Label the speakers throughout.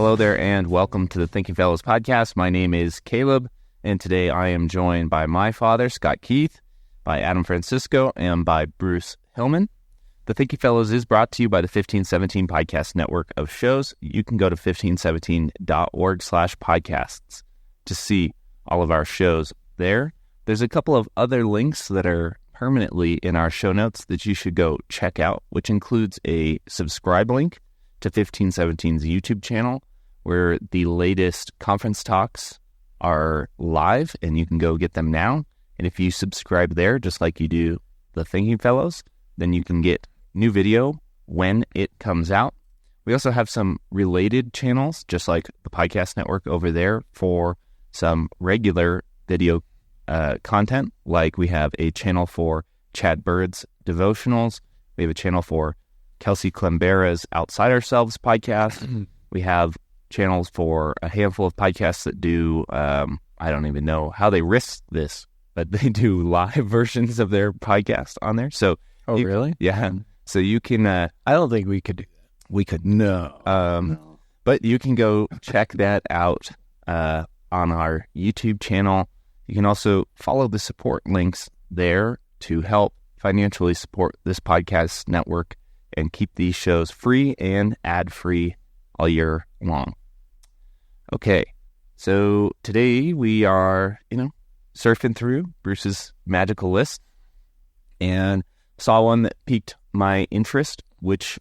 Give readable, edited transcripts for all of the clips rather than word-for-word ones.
Speaker 1: Hello there, and welcome to the Thinking Fellows podcast. My name is Caleb, and today I am joined by my father, Scott Keith, by Adam Francisco, and by Bruce Hillman. The Thinking Fellows is brought to you by the 1517 Podcast Network of shows. You can go to 1517.org/podcasts to see all of our shows there. There's a couple of other links that are permanently in our show notes that you should go check out, which includes a subscribe link to 1517's YouTube channel, where the latest conference talks are live, and you can go get them now. And if you subscribe there, just like you do the Thinking Fellows, then you can get new video when it comes out. We also have some related channels, just like the podcast network over there, for some regular video content. Like we have a channel for Chad Bird's devotionals. We have a channel for Kelsey Clembera's Outside Ourselves podcast. We have channels for a handful of podcasts that do, I don't even know how they risk this, but they do live versions of their podcast on there. So,
Speaker 2: really?
Speaker 1: Yeah. So you can...
Speaker 2: I don't think we could do that.
Speaker 1: We could. No. But you can go check that out on our YouTube channel. You can also follow the support links there to help financially support this podcast network and keep these shows free and ad-free all year long. Okay, so today we are, surfing through Bruce's magical list and saw one that piqued my interest, which,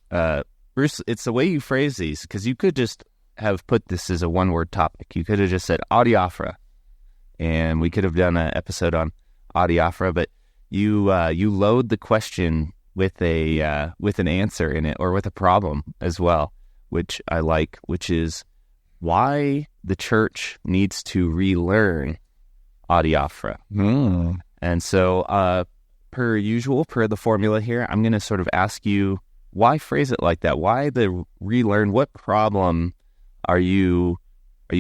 Speaker 1: Bruce, it's the way you phrase these, because you could just have put this as a one-word topic. You could have just said Adiaphora, and we could have done an episode on Adiaphora, but you load the question with an answer in it, or with a problem as well, which I like, which is why the church needs to relearn Adiaphora. And so, per usual, per the formula here, I'm going to sort of ask you, why phrase it like that? Why the relearn? What problem are you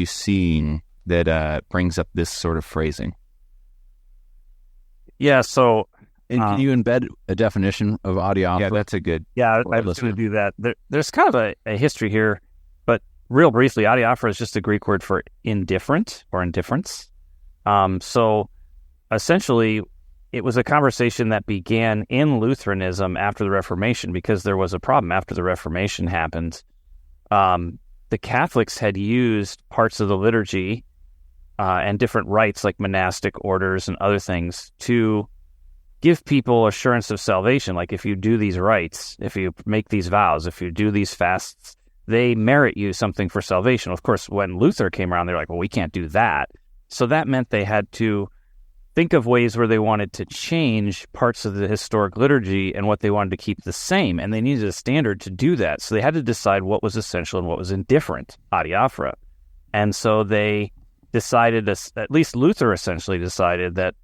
Speaker 1: seeing that brings up this sort of phrasing?
Speaker 3: Yeah, so...
Speaker 2: And can you embed a definition of Adiaphora?
Speaker 1: Yeah, that's a good...
Speaker 3: Yeah, I was going to do that. There's kind of a history here, but real briefly, Adiaphora is just a Greek word for indifferent or indifference. So essentially, it was a conversation that began in Lutheranism after the Reformation, because there was a problem after the Reformation happened. The Catholics had used parts of the liturgy and different rites like monastic orders and other things to give people assurance of salvation. Like if you do these rites, if you make these vows, if you do these fasts, they merit you something for salvation. Of course, when Luther came around, they're like, well, we can't do that. So that meant they had to think of ways where they wanted to change parts of the historic liturgy and what they wanted to keep the same. And they needed a standard to do that. So they had to decide what was essential and what was indifferent, Adiaphora. And so they decided, at least Luther essentially decided, that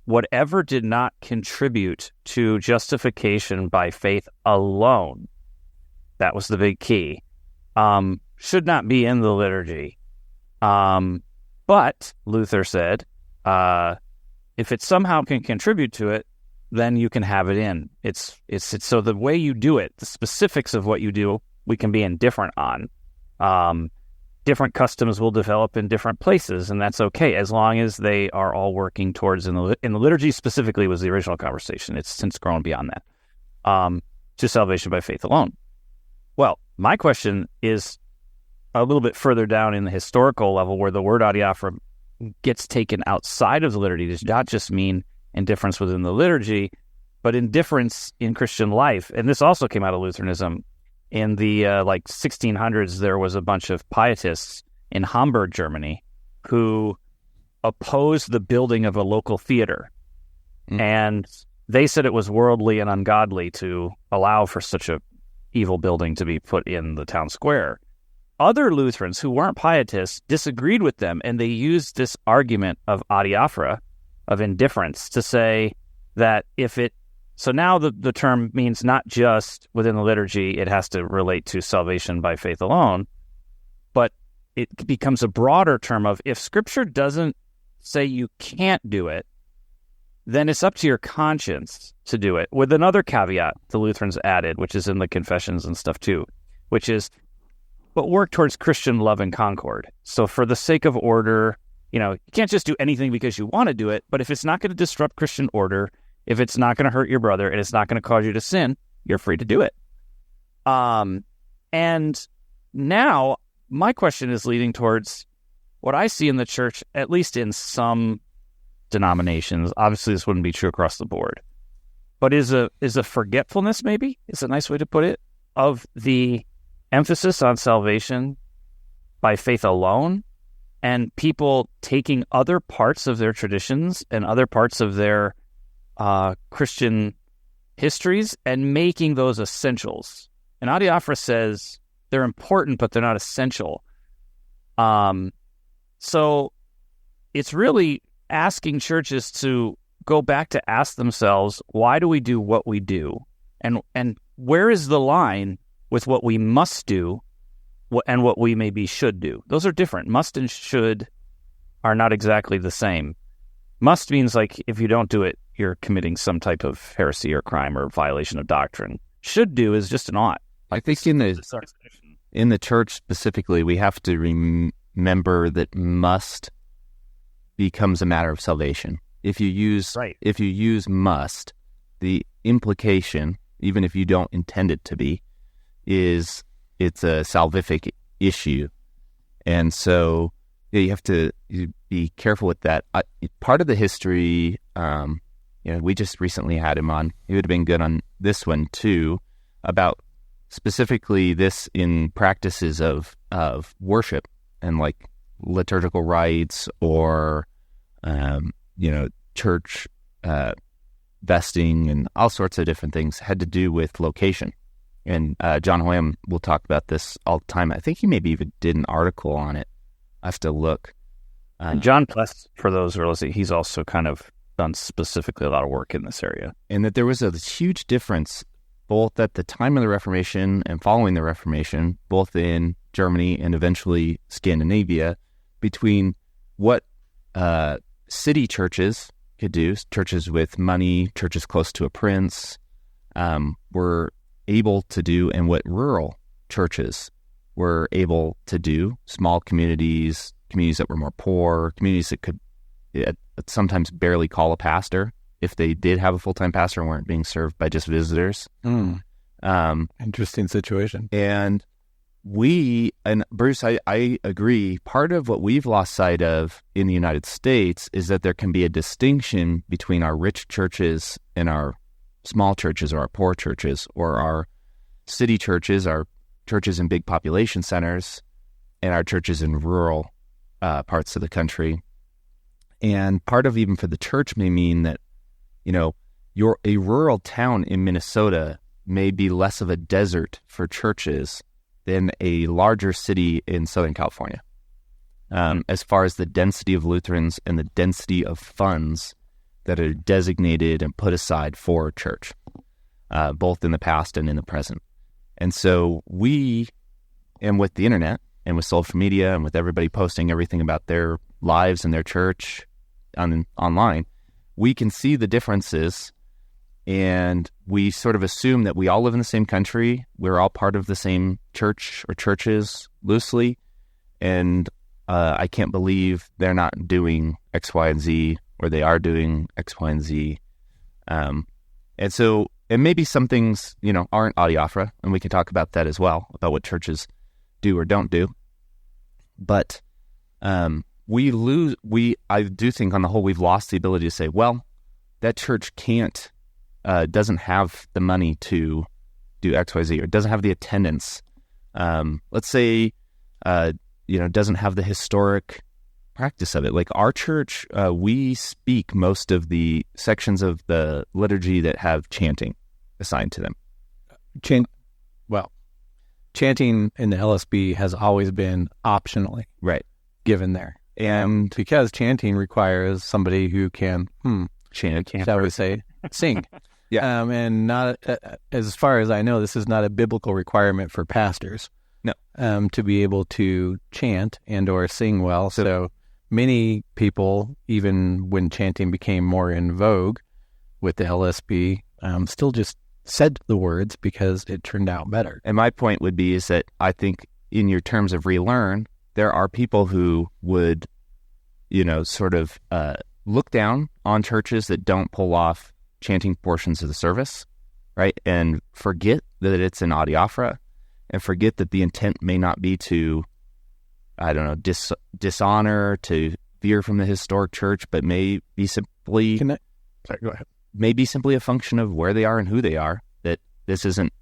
Speaker 3: whatever did not contribute to justification by faith alone, that was the big key, should not be in the liturgy. But Luther said, if it somehow can contribute to it, then you can have it in. It's so the way you do it, the specifics of what you do, we can be indifferent on. Different customs will develop in different places, and that's okay, as long as they are all working towards, in the liturgy specifically was the original conversation. It's since grown beyond that, to salvation by faith alone. Well, my question is a little bit further down in the historical level, where the word Adiaphora gets taken outside of the liturgy. Does not just mean indifference within the liturgy, but indifference in Christian life. And this also came out of Lutheranism. In the 1600s, there was a bunch of pietists in Hamburg, Germany, who opposed the building of a local theater. And they said it was worldly and ungodly to allow for such a evil building to be put in the town square. Other Lutherans who weren't pietists disagreed with them, and they used this argument of Adiaphora, of indifference, to say that if it... So now the term means not just within the liturgy, it has to relate to salvation by faith alone, but it becomes a broader term of, if Scripture doesn't say you can't do it, then it's up to your conscience to do it, with another caveat the Lutherans added, which is in the confessions and stuff too, which is but work towards Christian love and concord. So for the sake of order, you can't just do anything because you want to do it, but if it's not going to disrupt Christian order, if it's not going to hurt your brother and it's not going to cause you to sin, you're free to do it. And now my question is leading towards what I see in the church, at least in some denominations. Obviously, this wouldn't be true across the board, but is a forgetfulness, maybe, is a nice way to put it, of the emphasis on salvation by faith alone, and people taking other parts of their traditions and other parts of their Christian histories and making those essentials. And Adiaphora says they're important, but they're not essential. So it's really asking churches to go back to ask themselves, why do we do what we do? And where is the line with what we must do and what we maybe should do? Those are different. Must and should are not exactly the same. Must means like if you don't do it, you're committing some type of heresy or crime or violation of doctrine. Should do is just an ought.
Speaker 1: I think in the church specifically, we have to remember that must becomes a matter of salvation. If you use must, the implication, even if you don't intend it to be, is it's a salvific issue. And so you have to be careful with that. Part of the history, we just recently had him on. He would have been good on this one too, about specifically this in practices of worship and like liturgical rites or, church vesting and all sorts of different things had to do with location. And John Hoyam will talk about this all the time. I think he maybe even did an article on it. I have to look.
Speaker 3: John Pless, for those who are listening, he's also kind of done specifically a lot of work in this area.
Speaker 1: And that there was a huge difference both at the time of the Reformation and following the Reformation, both in Germany and eventually Scandinavia, between what city churches could do, churches with money, churches close to a prince, were able to do, and what rural churches were able to do, small communities that were more poor, communities that could sometimes barely call a pastor if they did have a full-time pastor and weren't being served by just visitors.
Speaker 2: Interesting situation.
Speaker 1: And Bruce, I agree, part of what we've lost sight of in the United States is that there can be a distinction between our rich churches and our small churches or our poor churches, or our city churches, our churches in big population centers, and our churches in rural parts of the country. And part of even for the church may mean that, a rural town in Minnesota may be less of a desert for churches than a larger city in Southern California, as far as the density of Lutherans and the density of funds that are designated and put aside for church, both in the past and in the present. And so and with the internet and with social media and with everybody posting everything about their lives and their church online, we can see the differences, and we sort of assume that we all live in the same country. We're all part of the same church or churches loosely, and I can't believe they're not doing X, Y, and Z, or they are doing X, Y, and Z. And maybe some things, aren't Adiaphora, and we can talk about that as well, about what churches do or don't do. But I do think on the whole, we've lost the ability to say, well, that church doesn't have the money to do X, Y, Z, or doesn't have the attendance. Let's say, doesn't have the historic practice of it. Like our church, we speak most of the sections of the liturgy that have chanting assigned to them.
Speaker 2: Chanting in the LSB has always been optionally given there. And because chanting requires somebody who can
Speaker 1: chant,
Speaker 2: shall we say, sing.
Speaker 1: Yeah.
Speaker 2: And not, as far as I know, this is not a biblical requirement for pastors.
Speaker 1: No.
Speaker 2: To be able to chant and or sing well. So many people, even when chanting became more in vogue with the LSB, still just said the words because it turned out better.
Speaker 1: And my point would be is that I think in your terms of relearn, there are people who would, sort of look down on churches that don't pull off chanting portions of the service, right? And forget that it's an Adiaphora, and forget that the intent may not be to, dishonor, to veer from the historic church, but may be simply...
Speaker 2: Sorry, go ahead.
Speaker 1: May be simply a function of where they are and who they are, that this isn't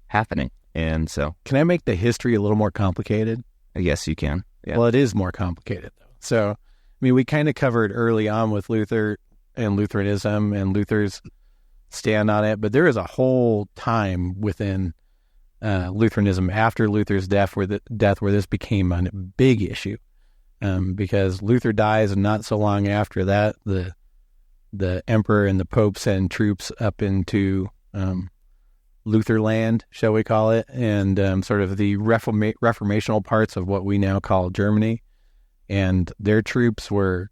Speaker 1: happening. And so...
Speaker 2: Can I make the history a little more complicated?
Speaker 1: I guess you can. Yeah.
Speaker 2: Well, it is more complicated, though. So, we kind of covered early on with Luther and Lutheranism and Luther's stand on it, but there is a whole time within Lutheranism after Luther's death where this became a big issue, because Luther dies, and not so long after that, the emperor and the pope send troops up into Lutherland, shall we call it, and sort of the reformational parts of what we now call Germany, and their troops were,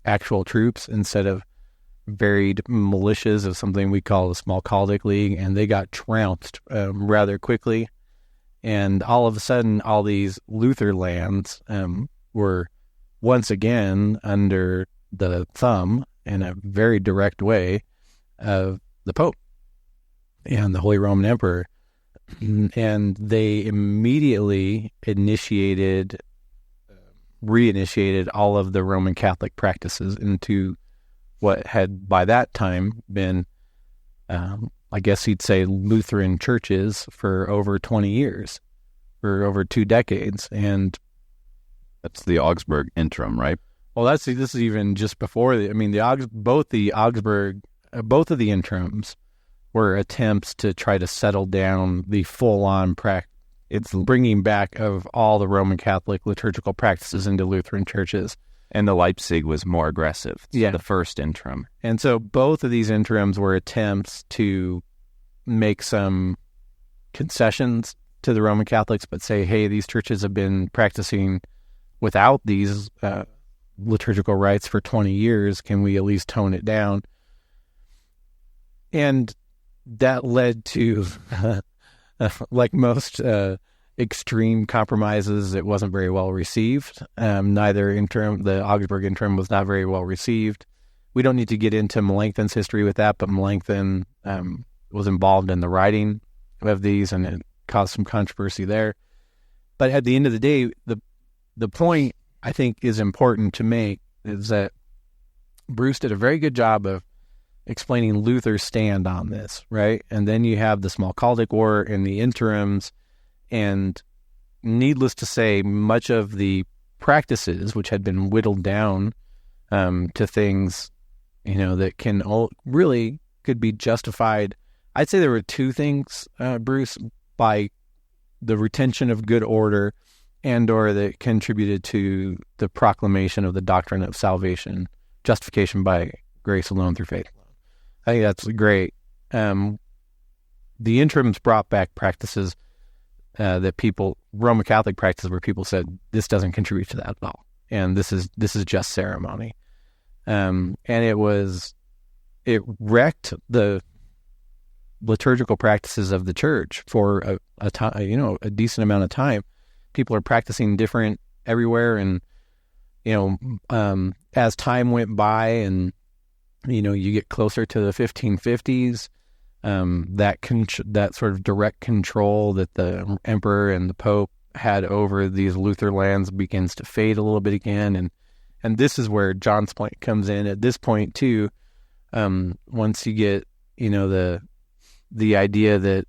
Speaker 2: actual troops instead of varied militias of something we call the Small Chaldicke League, and they got trounced rather quickly. And all of a sudden, all these Luther lands were once again under the thumb in a very direct way of the Pope and the Holy Roman Emperor. And they immediately reinitiated all of the Roman Catholic practices into what had by that time been, I guess you'd say, Lutheran churches for over 20 years, for over 2 decades. And
Speaker 4: that's the Augsburg interim, right?
Speaker 2: Well, this is even just before both of the interims were attempts to try to settle down the full-on practice. It's bringing back of all the Roman Catholic liturgical practices into Lutheran churches.
Speaker 1: And the Leipzig was more aggressive.
Speaker 2: Yeah.
Speaker 1: The first interim.
Speaker 2: And so both of these interims were attempts to make some concessions to the Roman Catholics, but say, hey, these churches have been practicing without these liturgical rites for 20 years. Can we at least tone it down? And that led to, like most extreme compromises, it wasn't very well received. The Augsburg interim was not very well received. We don't need to get into Melanchthon's history with that, but Melanchthon was involved in the writing of these, and it caused some controversy there. But at the end of the day, the point I think is important to make is that Bruce did a very good job of explaining Luther's stand on this, right? And then you have the Small Chaldicke War and the interims, and needless to say, much of the practices, which had been whittled down to things, that really could be justified. I'd say there were 2 things, Bruce, by the retention of good order and/or that contributed to the proclamation of the doctrine of salvation, justification by grace alone through faith alone. I think that's great. The interims brought back practices Roman Catholic practices where people said, this doesn't contribute to that at all, and this is just ceremony. And it wrecked the liturgical practices of the church for a decent amount of time. People are practicing different everywhere, and as time went by, and you get closer to the 1550s, that sort of direct control that the emperor and the pope had over these Luther lands begins to fade a little bit again, and this is where John's point comes in. At this point too, once you get the idea that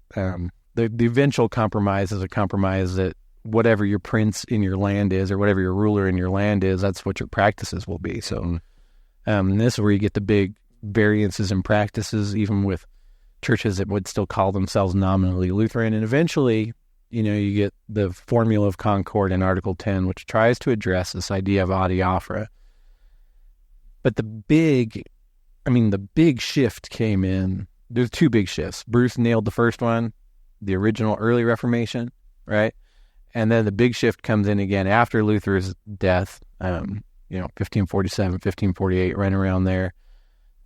Speaker 2: the eventual compromise is a compromise that whatever your prince in your land is, or whatever your ruler in your land is, that's what your practices will be. So this is where you get the big variances in practices, even with churches that would still call themselves nominally Lutheran. And eventually, you get the Formula of Concord in Article 10, which tries to address this idea of Adiaphora. But the big shift came in. There's 2 big shifts. Bruce nailed the first one, the original early Reformation, right? And then the big shift comes in again after Luther's death, 1547, 1548, right around there.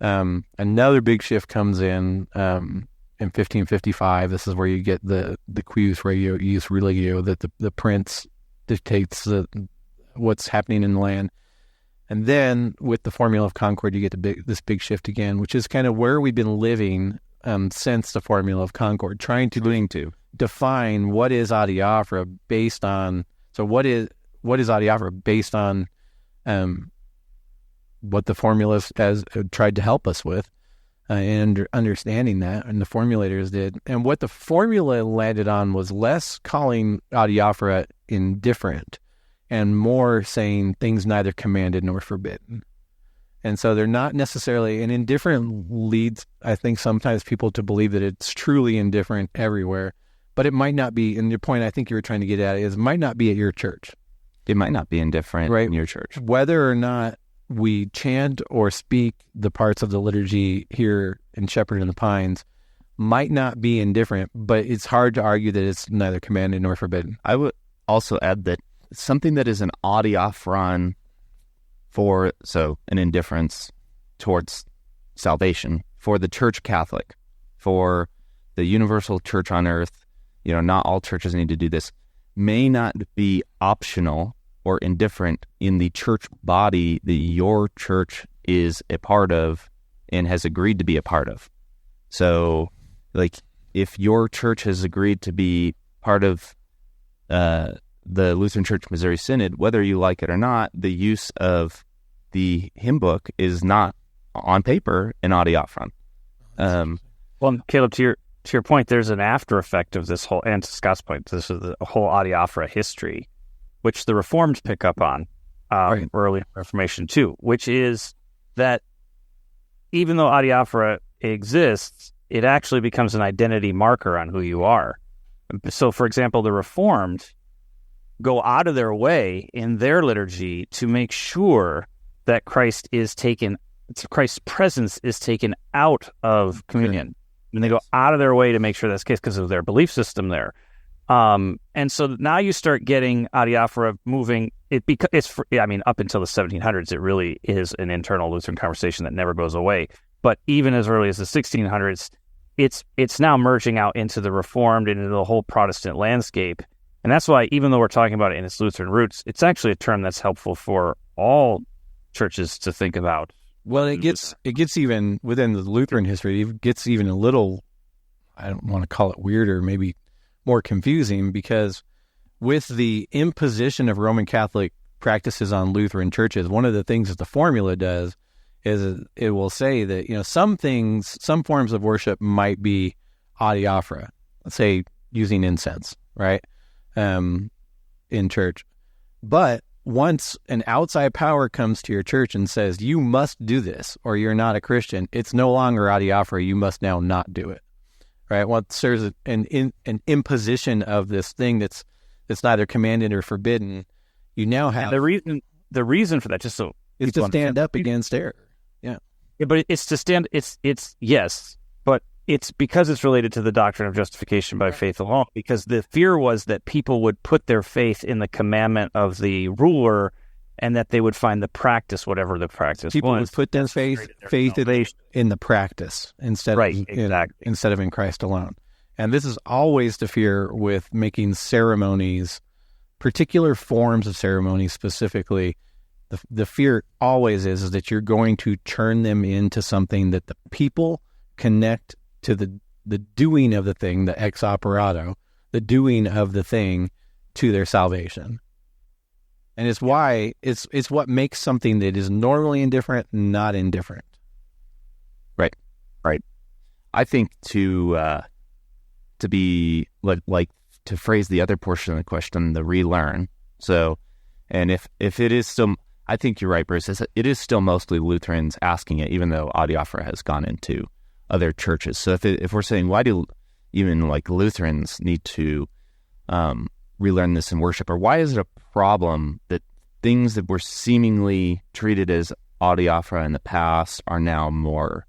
Speaker 2: Another big shift comes in in 1555. This is where you get the cuius regio ius religio, that the prince dictates what's happening in the land. And then with the Formula of Concord, you get this big shift again, which is kind of where we've been living since the Formula of Concord, trying to define what is Adiaphora based on. So what is Adiaphora based on what the formulas has tried to help us with, and understanding that, and the formulators did. And what the formula landed on was less calling Adiaphora indifferent and more saying things neither commanded nor forbidden. And so they're not necessarily, and indifferent leads, I think, sometimes people to believe that it's truly indifferent everywhere, but it might not be. And your point I think you were trying to get at is it might not be at your church.
Speaker 1: It might not be indifferent in your church.
Speaker 2: Whether or not we chant or speak the parts of the liturgy here in Shepherd in the Pines might not be indifferent, but it's hard to argue that it's neither commanded nor forbidden.
Speaker 1: I would also add that something that is an adiaphoron an indifference towards salvation for the Church Catholic, for the universal church on earth, not all churches need to do this, may not be optional or indifferent in the church body that your church is a part of and has agreed to be a part of. So, if your church has agreed to be part of the Lutheran Church Missouri Synod, whether you like it or not, the use of the hymn book is not on paper an adiaphoron.
Speaker 3: Well, Caleb, to your point, there's an after effect of this whole, and to Scott's point, this is the whole Adiaphora history, which the Reformed pick up on early Reformation too, which is that even though Adiaphora exists, it actually becomes an identity marker on who you are. So, for example, the Reformed go out of their way in their liturgy to make sure that Christ's presence is taken out of communion. And they go out of their way to make sure that's the case because of their belief system there. And so now you start getting Adiaphora moving. Up until the 1700s, it really is an internal Lutheran conversation that never goes away. But even as early as the 1600s, it's now merging out into the Reformed and into the whole Protestant landscape. And that's why, even though we're talking about it in its Lutheran roots, it's actually a term that's helpful for all churches to think about.
Speaker 2: Well, it gets even within the Lutheran history, it gets even a little, I don't want to call it weirder, maybe more confusing, because with the imposition of Roman Catholic practices on Lutheran churches, one of the things that the formula does is it will say that, some forms of worship might be adiaphora, let's say using incense, right, in church. But once an outside power comes to your church and says, you must do this or you're not a Christian, it's no longer adiaphora, you must now not do it, right? Once there's an imposition of this thing that's neither commanded or forbidden, you now have...
Speaker 3: And the reason for that, just so...
Speaker 2: It's to stand up against error. Yeah,
Speaker 3: but it's to stand... Yes, but it's because it's related to the doctrine of justification by faith alone, because the fear was that people would put their faith in the commandment of the ruler and that they would find the practice, whatever the practice
Speaker 2: people
Speaker 3: was.
Speaker 2: Would put their faith in the practice instead of in Christ alone. And this is always the fear with making ceremonies, particular forms of ceremonies specifically. The fear always is that you're going to turn them into something that the people connect to the doing of the thing, the ex operato, the doing of the thing to their salvation. And it's why it's what makes something that is normally indifferent not indifferent.
Speaker 1: Right. I think to be like to phrase the other portion of the question, the relearn. So, and if it is still, I think you're right, Bruce. It is still mostly Lutherans asking it, even though Adiaphora has gone into other churches. So if we're saying, why do even Lutherans need to relearn this in worship, or why is it a problem that things that were seemingly treated as adiaphora in the past are now more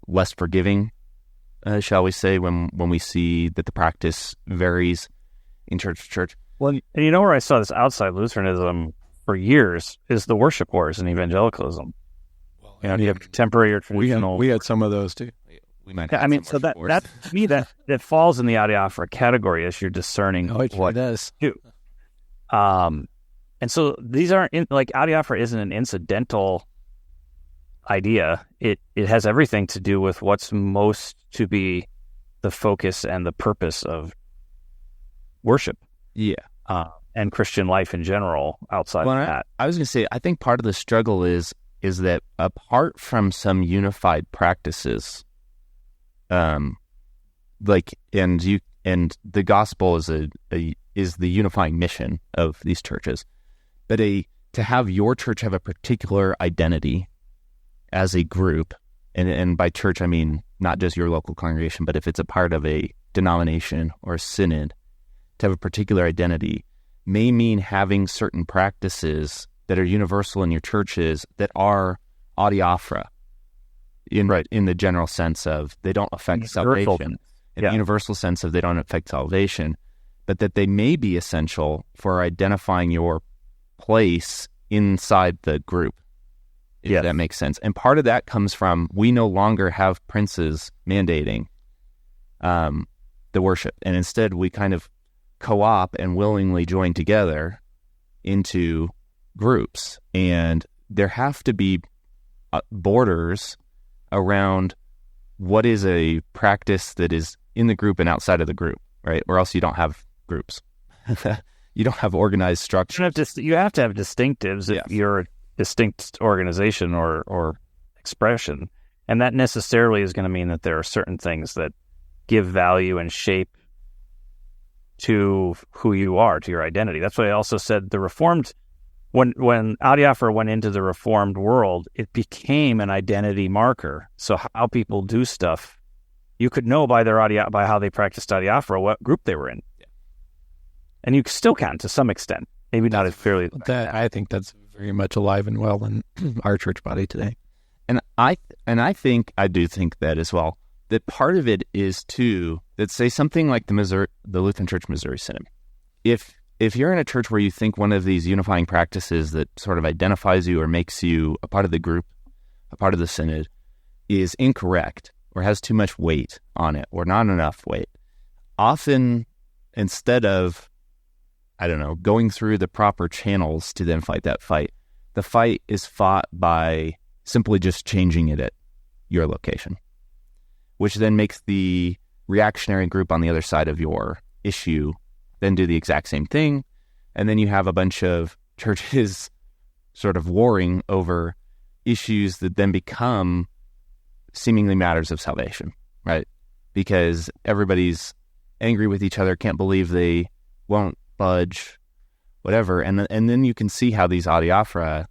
Speaker 1: less forgiving, shall we say, when we see that the practice varies in church to church?
Speaker 3: Well, and where I saw this outside Lutheranism for years is the worship wars in evangelicalism. You have contemporary or traditional.
Speaker 2: We had some of those too.
Speaker 1: We might.
Speaker 3: Yeah,
Speaker 1: have
Speaker 3: I mean,
Speaker 1: some
Speaker 3: so
Speaker 1: more
Speaker 3: that
Speaker 1: divorce.
Speaker 3: to me that falls in the Adiaphora category as you're discerning
Speaker 2: Oh, it sure
Speaker 3: what
Speaker 2: does.
Speaker 3: to do. And so these aren't like Adiaphora isn't an incidental idea. It has everything to do with what's most to be the focus and the purpose of worship
Speaker 1: Yeah.
Speaker 3: and Christian life in general. Outside
Speaker 1: Well,
Speaker 3: of that,
Speaker 1: I was going to say, I think part of the struggle is that apart from some unified practices, like and the gospel is is the unifying mission of these churches, but to have your church have a particular identity as a group, and by church I mean not just your local congregation, but if it's a part of a denomination or a synod, to have a particular identity may mean having certain practices that are universal in your churches that are adiaphora in the general sense of they don't affect salvation, in the universal sense of they don't affect salvation, but that they may be essential for identifying your place inside the group, if that makes sense. And part of that comes from we no longer have princes mandating the worship, and instead we kind of co-op and willingly join together into groups, and there have to be borders around what is a practice that is in the group and outside of the group, right? Or else you don't have groups. You don't have organized structure.
Speaker 3: you have to have distinctives if you're a distinct organization or expression, and that necessarily is going to mean that there are certain things that give value and shape to who you are, to your identity. That's why I also said the Reformed, when Adiaphora went into the Reformed world, it became an identity marker. So how people do stuff, you could know by by how they practiced Adiaphora what group they were in, and you still can to some extent. Maybe not as clearly.
Speaker 2: I think that's very much alive and well in our church body today.
Speaker 1: And I do think that as well. That part of it is too that say something like the Lutheran Church Missouri Synod. If you're in a church where you think one of these unifying practices that sort of identifies you or makes you a part of the group, a part of the synod, is incorrect or has too much weight on it or not enough weight, often instead of, I don't know, going through the proper channels to then fight that fight, the fight is fought by simply just changing it at your location, which then makes the reactionary group on the other side of your issue then do the exact same thing. And then you have a bunch of churches sort of warring over issues that then become seemingly matters of salvation, right? Because everybody's angry with each other, can't believe they won't budge, whatever. And then you can see how these adiaphora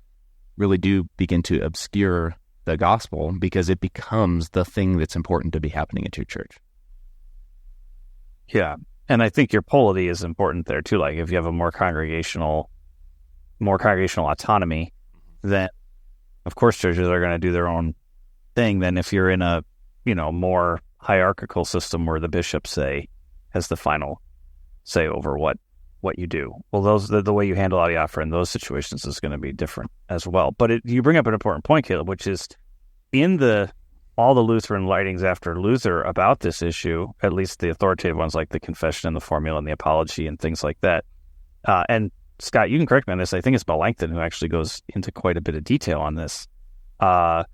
Speaker 1: really do begin to obscure the gospel because it becomes the thing that's important to be happening at your church.
Speaker 3: Yeah. And I think your polity is important there too. Like if you have a more congregational autonomy, then of course churches are going to do their own thing than if you're in a, more hierarchical system where the bishop has the final say over what you do. Well, the way you handle adiaphora in those situations is going to be different as well. But you bring up an important point, Caleb, which is in all the Lutheran writings after Luther about this issue, at least the authoritative ones like the Confession and the Formula and the Apology and things like that. And Scott, you can correct me on this. I think it's Melanchthon who actually goes into quite a bit of detail on this. Where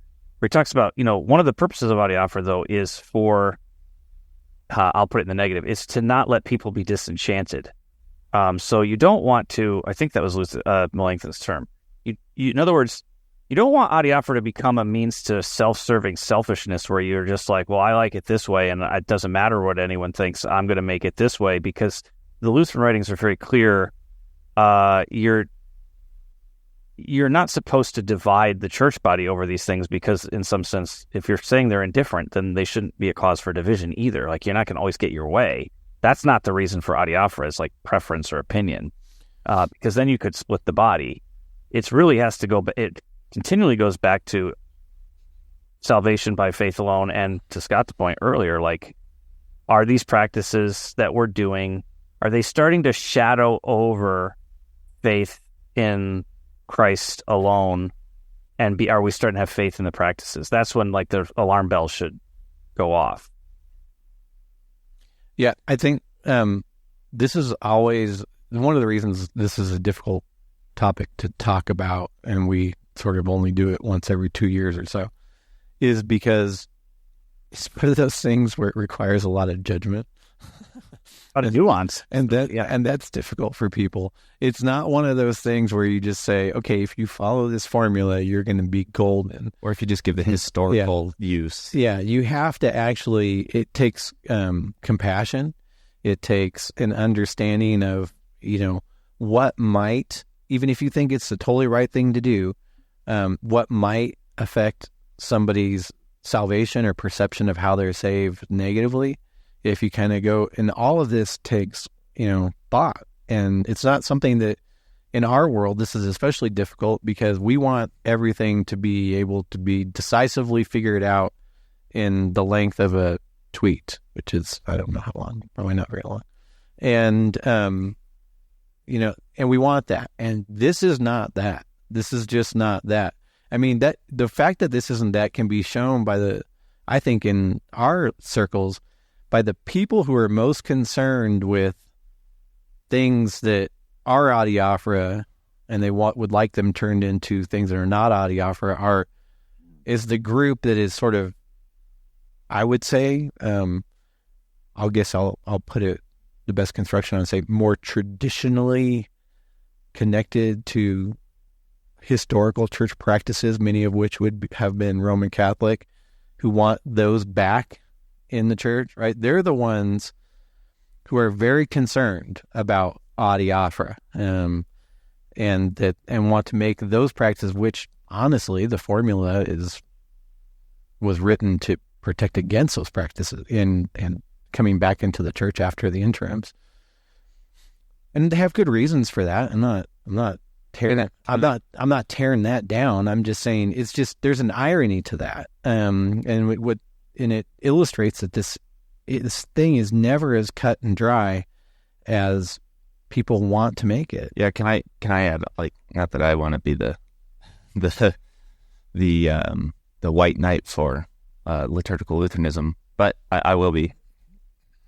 Speaker 3: he talks about, one of the purposes of adiaphora, though, is for, I'll put it in the negative, is to not let people be disenchanted. So you don't want to, I think that was Melanchthon's term. In other words, you don't want adiaphora to become a means to self-serving selfishness where you're just like, well, I like it this way and it doesn't matter what anyone thinks, I'm going to make it this way, because the Lutheran writings are very clear. You're not supposed to divide the church body over these things because in some sense, if you're saying they're indifferent, then they shouldn't be a cause for division either. Like you're not going to always get your way. That's not the reason for adiaphora, is like preference or opinion, because then you could split the body. It really has to go, it continually goes back to salvation by faith alone. And to Scott's point earlier, like, are these practices that we're doing, are they starting to shadow over faith in Christ alone? And are we starting to have faith in the practices? That's when like the alarm bells should go off.
Speaker 2: Yeah, I think this is always one of the reasons this is a difficult topic to talk about, and we sort of only do it once every 2 years or so, is because it's one of those things where it requires a lot of judgment.
Speaker 3: A lot of nuance.
Speaker 2: And that's difficult for people. It's not one of those things where you just say, okay, if you follow this formula, you're going to be golden.
Speaker 1: Or if you just give the historical use.
Speaker 2: Yeah, you have to actually, it takes compassion. It takes an understanding of, what might, even if you think it's the totally right thing to do, what might affect somebody's salvation or perception of how they're saved negatively. If you kind of go, and all of this takes, thought. And it's not something that in our world, this is especially difficult because we want everything to be able to be decisively figured out in the length of a tweet, which is, I don't know how long, probably not very long. And, and we want that. And this is not that. This is just not that. I mean, that the fact that this isn't that can be shown by I think in our circles, by the people who are most concerned with things that are adiaphora and they would like them turned into things that are not adiaphora is the group that is sort of, I would say, I'll put it the best construction on, say, more traditionally connected to historical church practices, many of which would have been Roman Catholic, who want those back in the church, right? They're the ones who are very concerned about adiaphora, and want to make those practices, which honestly the formula was written to protect against those practices and coming back into the church after the interims, and they have good reasons for that. I'm not tearing that down. I'm just saying it's just there's an irony to that, and it illustrates that this thing is never as cut and dry as people want to make it.
Speaker 1: Yeah, can I add, like, not that I want to be the white knight for liturgical Lutheranism, but I will be.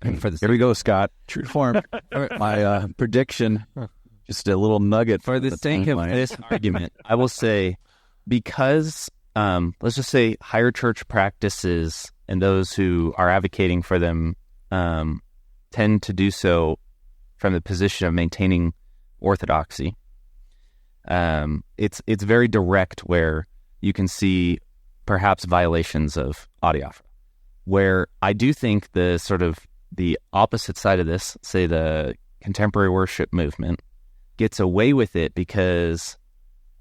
Speaker 4: Here we go, Scott. True to form. My prediction, just a little nugget.
Speaker 1: For the sake of this argument, I will say, because let's just say higher church practices and those who are advocating for them tend to do so from the position of maintaining orthodoxy. It's very direct where you can see perhaps violations of adiaphora. Where I do think the opposite side of this, say the contemporary worship movement, gets away with it because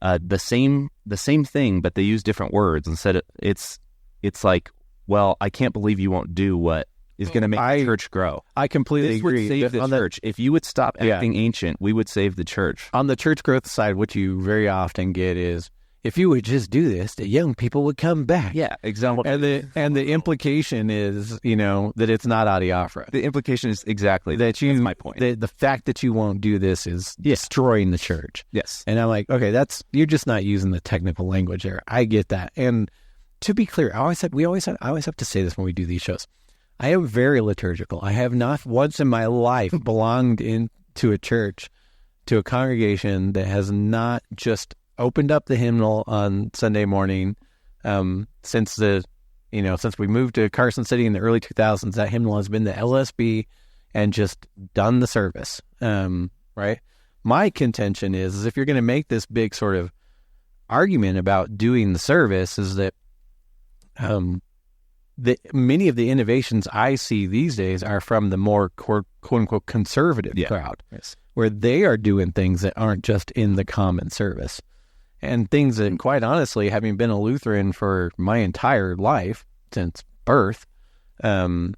Speaker 1: the same thing, but they use different words. Instead, it's like, well, I can't believe you won't do what is going to make the church grow.
Speaker 2: I completely agree.
Speaker 1: Would save the church. If you would stop acting ancient, we would save the church.
Speaker 2: On the church growth side, what you very often get is, if you would just do this, the young people would come back.
Speaker 1: Yeah, exactly.
Speaker 2: And the implication is, that it's not adiaphora.
Speaker 1: The implication is exactly that's my point.
Speaker 2: The fact that you won't do this is destroying the church.
Speaker 1: Yes.
Speaker 2: And I'm like, okay, you're just not using the technical language there. I get that. And to be clear, I always have to say this when we do these shows. I am very liturgical. I have not once in my life belonged into a church, to a congregation that has not just opened up the hymnal on Sunday morning. Since we moved to Carson City in the early 2000s, that hymnal has been the LSB and just done the service. Right. My contention is if you're going to make this big sort of argument about doing the service, is that many of the innovations I see these days are from the more quote unquote conservative crowd, where they are doing things that aren't just in the common service. And things that, quite honestly, having been a Lutheran for my entire life, since birth, I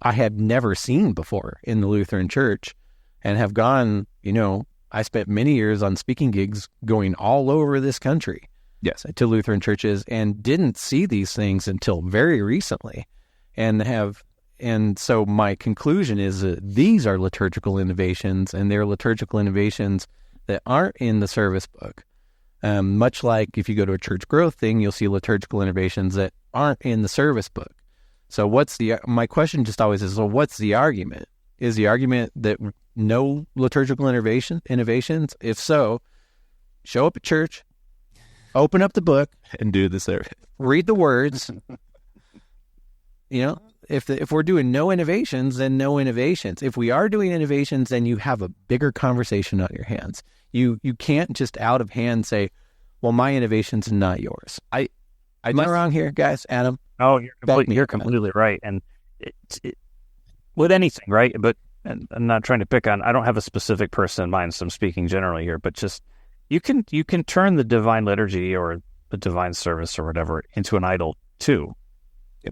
Speaker 2: had never seen before in the Lutheran Church, and have gone, I spent many years on speaking gigs going all over this country to Lutheran churches, and didn't see these things until very recently. And so my conclusion is that these are liturgical innovations, and they're liturgical innovations that aren't in the service book. Much like if you go to a church growth thing, you'll see liturgical innovations that aren't in the service book. So my question just always is, so what's the argument? Is the argument that no liturgical innovations? If so, show up at church, open up the book,
Speaker 1: and do the service.
Speaker 2: Read the words. If we're doing no innovations, then no innovations. If we are doing innovations, then you have a bigger conversation on your hands. You can't just out of hand say, well, my innovation's not yours. Am I wrong here, guys? Adam?
Speaker 3: Oh, you're completely right. And with anything, right? But and I'm not trying to pick on, I don't have a specific person in mind, so I'm speaking generally here, but just you can turn the divine liturgy or the divine service or whatever into an idol too.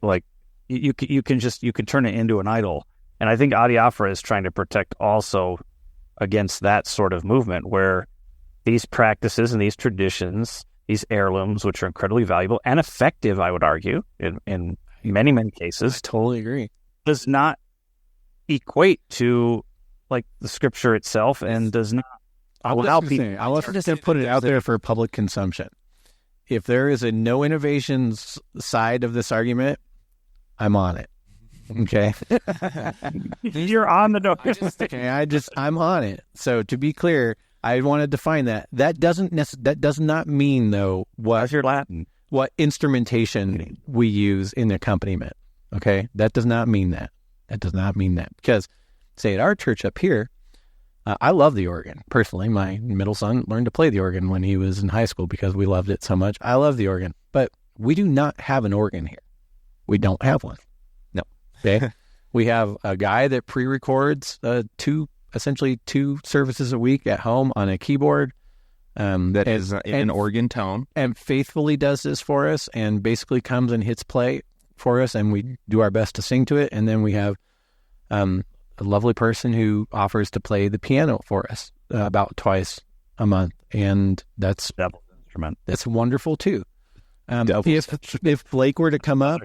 Speaker 3: Like you can turn it into an idol. And I think Adiaphora is trying to protect also against that sort of movement where these practices and these traditions, these heirlooms, which are incredibly valuable and effective, I would argue, in many, many cases.
Speaker 2: I totally agree.
Speaker 3: Does not equate to like the scripture itself and does not allow people.
Speaker 2: I wasn't just going to put it out there for public consumption. If there is a no innovations side of this argument, I'm on it. Okay.
Speaker 3: You're on the door.
Speaker 2: I'm on it. So to be clear, I want to define that. That does not mean though
Speaker 3: How's your Latin?
Speaker 2: What instrumentation we use in accompaniment. Okay. That does not mean that. That does not mean that. Because say at our church up here, I love the organ. Personally, my middle son learned to play the organ when he was in high school because we loved it so much. I love the organ. But we do not have an organ here. We don't have one. No. Okay. We have a guy that pre-records essentially two services a week at home on a keyboard.
Speaker 1: That is an organ tone.
Speaker 2: And faithfully does this for us and basically comes and hits play for us, and we do our best to sing to it. And then we have a lovely person who offers to play the piano for us about twice a month. And that's
Speaker 3: devil's instrument.
Speaker 2: That's wonderful too. If Blake were to come up,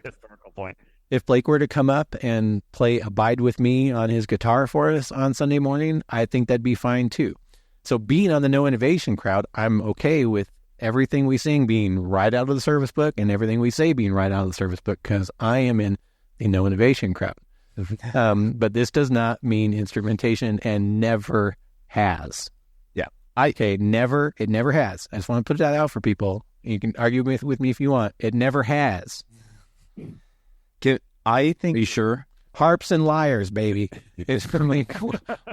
Speaker 2: if Blake were to come up and play Abide With Me on his guitar for us on Sunday morning, I think that'd be fine too. So being on the no innovation crowd, I'm okay with everything we sing being right out of the service book and everything we say being right out of the service book because I am in the no innovation crowd. But this does not mean instrumentation and never has.
Speaker 1: Yeah.
Speaker 2: It never has. I just want to put that out for people. You can argue with me if you want. It never has.
Speaker 1: I think.
Speaker 2: Are you sure? Harps and lyres, baby.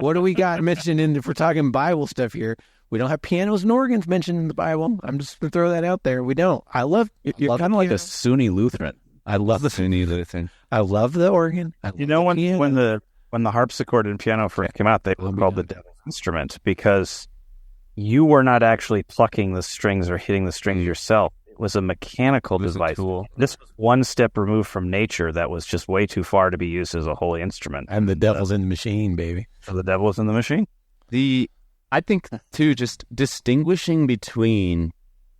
Speaker 2: What do we got mentioned if we're talking Bible stuff here? We don't have pianos and organs mentioned in the Bible. I'm just going to throw that out there. We don't.
Speaker 4: You're kind of like a Sunni Lutheran.
Speaker 2: I love the
Speaker 1: Sunni Lutheran.
Speaker 2: I love the organ.
Speaker 3: When the harpsichord and piano first came out, they were called the devil's instrument because you were not actually plucking the strings or hitting the strings yourself. It was a mechanical device. This was one step removed from nature that was just way too far to be used as a holy instrument.
Speaker 2: And the devil's in the machine, baby.
Speaker 3: So the devil is in the machine.
Speaker 1: I think too, just distinguishing between,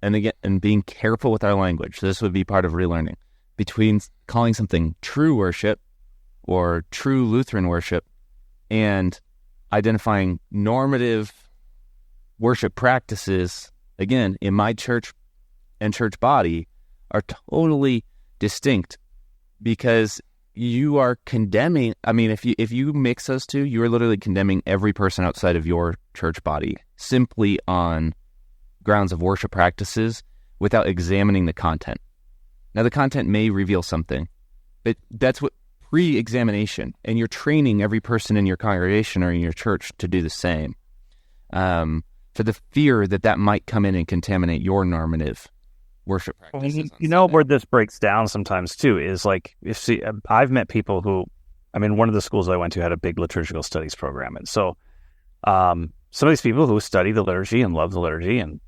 Speaker 1: and being careful with our language. This would be part of relearning between calling something true worship or true Lutheran worship and identifying normative worship practices. Again, in my church and church body are totally distinct because you are condemning. I mean, if you mix those two, you are literally condemning every person outside of your church body simply on grounds of worship practices without examining the content. Now, the content may reveal something, but that's what pre-examination, and you're training every person in your congregation or in your church to do the same. For the fear that might come in and contaminate your normative worship practices.
Speaker 3: Where this breaks down sometimes too is like, I've met people who, one of the schools I went to had a big liturgical studies program. And so some of these people who study the liturgy and love the liturgy, and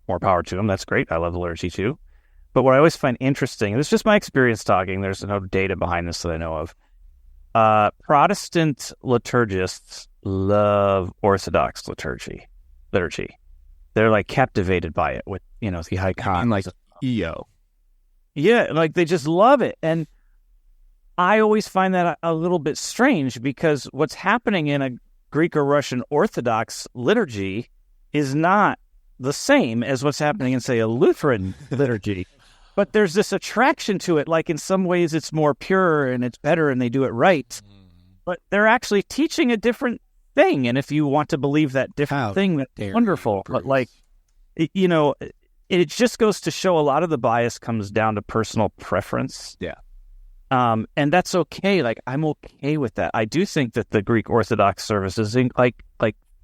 Speaker 3: more power to them, that's great. I love the liturgy too. But what I always find interesting, and it's just my experience talking, there's no data behind this that I know of. Protestant liturgists love Orthodox liturgy. They're like captivated by it with, the icons.
Speaker 1: Like EO.
Speaker 3: Yeah, like they just love it. And I always find that a little bit strange because what's happening in a Greek or Russian Orthodox liturgy is not the same as what's happening in, say, a Lutheran liturgy. But there's this attraction to it. Like in some ways it's more pure and it's better and they do it right. But they're actually teaching a different thing. And if you want to believe that different thing, that's wonderful. But like, it just goes to show a lot of the bias comes down to personal preference.
Speaker 1: Yeah.
Speaker 3: And that's okay. Like, I'm okay with that. I do think that the Greek Orthodox service is like